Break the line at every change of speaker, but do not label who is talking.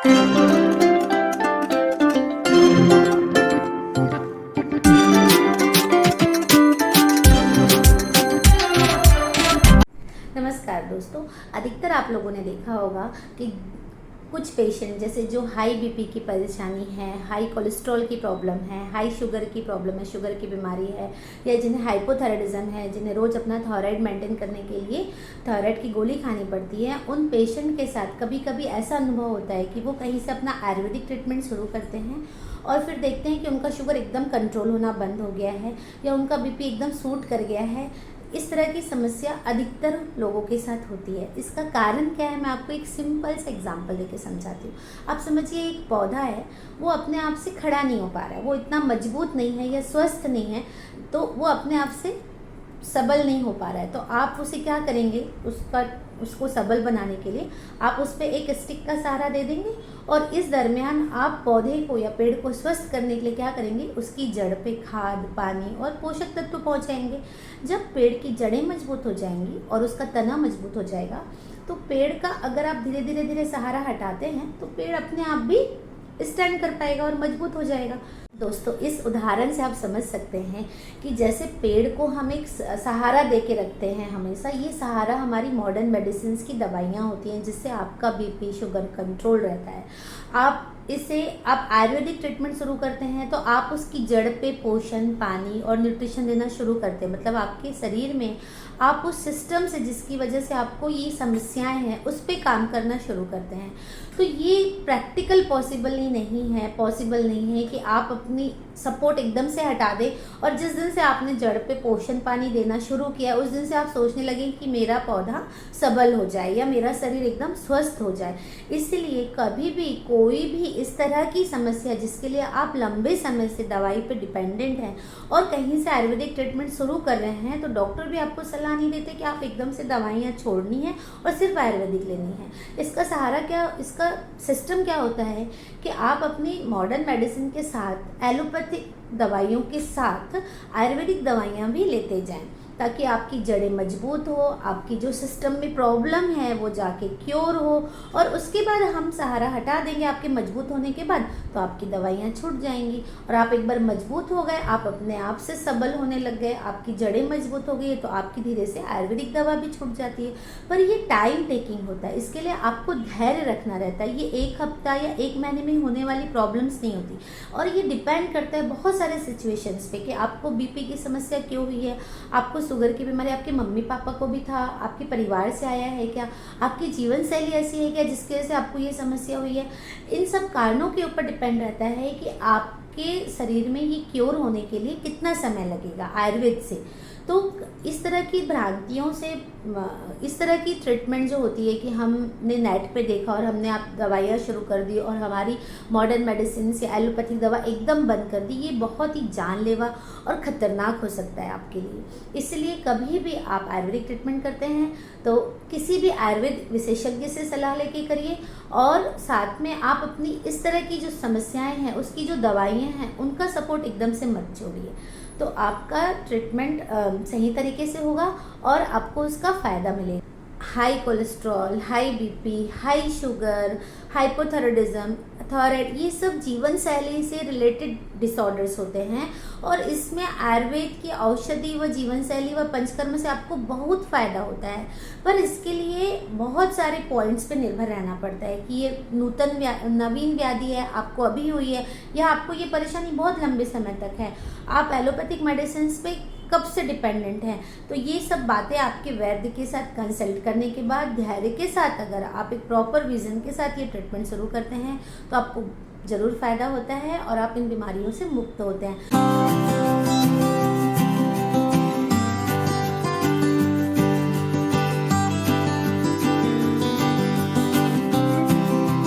नमस्कार दोस्तों, अधिकतर आप लोगों ने देखा होगा कि कुछ पेशेंट जैसे जो हाई बीपी की परेशानी है, हाई कोलेस्ट्रॉल की प्रॉब्लम है, हाई शुगर की प्रॉब्लम है, शुगर की बीमारी है, या जिन्हें हाइपोथायराइडिज्म है, जिन्हें रोज़ अपना थायराइड मेंटेन करने के लिए थायराइड की गोली खानी पड़ती है, उन पेशेंट के साथ कभी कभी ऐसा अनुभव होता है कि वो कहीं से अपना आयुर्वेदिक ट्रीटमेंट शुरू करते हैं और फिर देखते हैं कि उनका शुगर एकदम कंट्रोल होना बंद हो गया है या उनका बीपी एकदम सूट कर गया है। इस तरह की समस्या अधिकतर लोगों के साथ होती है। इसका कारण क्या है, मैं आपको एक सिंपल सा एग्जांपल देके समझाती हूँ। आप समझिए, एक पौधा है, वो अपने आप से खड़ा नहीं हो पा रहा है, वो इतना मजबूत नहीं है या स्वस्थ नहीं है, तो वो अपने आप से सबल नहीं हो पा रहा है। तो आप उसे क्या करेंगे, उसको सबल बनाने के लिए आप उस पर एक स्टिक का सहारा दे देंगे और इस दरमियान आप पौधे को या पेड़ को स्वस्थ करने के लिए क्या करेंगे, उसकी जड़ पे खाद, पानी और पोषक तत्व पहुंचाएंगे। जब पेड़ की जड़ें मजबूत हो जाएंगी और उसका तना मजबूत हो जाएगा, तो पेड़ का अगर आप धीरे धीरे धीरे सहारा हटाते हैं तो पेड़ अपने आप भी स्टैंड कर पाएगा और मजबूत हो जाएगा। दोस्तों, इस उदाहरण से आप समझ सकते हैं कि जैसे पेड़ को हम एक सहारा दे के रखते हैं हमेशा, ये सहारा हमारी मॉडर्न मेडिसिन की दवाइयाँ होती हैं जिससे आपका बीपी, शुगर कंट्रोल रहता है। आप आयुर्वेदिक ट्रीटमेंट शुरू करते हैं तो आप उसकी जड़ पे पोषण, पानी और न्यूट्रिशन देना शुरू करते हैं। मतलब आपके शरीर में आप उस सिस्टम से जिसकी वजह से आपको ये समस्याएं हैं उस पर काम करना शुरू करते हैं। तो ये प्रैक्टिकल पॉसिबल नहीं है कि आप अपनी सपोर्ट एकदम से हटा दें और जिस दिन से आपने जड़ पे पोषण, पानी देना शुरू किया उस दिन से आप सोचने लगे कि मेरा पौधा सबल हो जाए या मेरा शरीर एकदम स्वस्थ हो जाए। इसलिए कभी भी कोई भी इस तरह की समस्या जिसके लिए आप लंबे समय से दवाई पे डिपेंडेंट हैं और कहीं से आयुर्वेदिक ट्रीटमेंट शुरू कर रहे हैं, तो डॉक्टर भी आपको सलाह नहीं देते कि आप एकदम से दवाइयाँ छोड़नी है और सिर्फ आयुर्वेदिक लेनी है। इसका सिस्टम क्या होता है कि आप अपनी मॉडर्न मेडिसिन के साथ, एलोपैथिक दवाइयों के साथ आयुर्वेदिक दवाइयाँ भी लेते जाएं ताकि आपकी जड़ें मजबूत हो, आपकी जो सिस्टम में प्रॉब्लम है वो जाके क्योर हो और उसके बाद हम सहारा हटा देंगे आपके मजबूत होने के बाद, तो आपकी दवाइयाँ छूट जाएंगी और आप एक बार मजबूत हो गए, आप अपने आप से सबल होने लग गए, आपकी जड़ें मजबूत हो गई, तो आपकी धीरे से आयुर्वेदिक दवा भी छूट जाती है। पर ये टाइम टेकिंग होता है, इसके लिए आपको धैर्य रखना रहता है। ये एक हफ्ता या एक महीने में होने वाली प्रॉब्लम्स नहीं होती और ये डिपेंड करता है बहुत सारे सिचुएशंस पे कि आपको बीपी की समस्या क्यों हुई है, आपको शुगर की बीमारी आपके मम्मी पापा को भी था, आपके परिवार से आया है क्या, आपकी जीवन शैली ऐसी है क्या जिसकी वजह से आपको ये समस्या हुई है। इन सब कारणों के ऊपर डिपेंड रहता है कि आपके शरीर में ये क्योर होने के लिए कितना समय लगेगा आयुर्वेद से। तो इस तरह की भ्रांतियों से, इस तरह की ट्रीटमेंट जो होती है कि हमने नेट पे देखा और हमने आप दवाइयाँ शुरू कर दी और हमारी मॉडर्न मेडिसिन से एलोपैथिक दवा एकदम बंद कर दी, ये बहुत ही जानलेवा और ख़तरनाक हो सकता है आपके लिए। इसलिए कभी भी आप आयुर्वेदिक ट्रीटमेंट करते हैं तो किसी भी आयुर्वेद विशेषज्ञ से सलाह लेके करिए और साथ में आप अपनी इस तरह की जो समस्याएं हैं उसकी जो दवाइयाँ हैं उनका सपोर्ट एकदम से मत छोड़िए, तो आपका ट्रीटमेंट सही तरीके से होगा और आपको उसका फ़ायदा मिलेगा। High cholesterol, high BP, high sugar, hypothyroidism, thyroid, ये सब जीवन शैली से रिलेटेड डिसऑर्डर्स होते हैं और इसमें आयुर्वेद की औषधि व जीवन शैली व पंचकर्म से आपको बहुत फ़ायदा होता है। पर इसके लिए बहुत सारे पॉइंट्स पे निर्भर रहना पड़ता है कि ये नवीन व्याधि है, आपको अभी हुई है या आपको ये परेशानी बहुत लंबे समय तक है, आप एलोपैथिक मेडिसिन पे कब से डिपेंडेंट हैं। तो ये सब बातें आपके वैद्य के साथ कंसल्ट करने के बाद धैर्य के साथ अगर आप एक प्रॉपर विजन के साथ ये ट्रीटमेंट शुरू करते हैं तो आपको ज़रूर फ़ायदा होता है और आप इन बीमारियों से मुक्त होते हैं।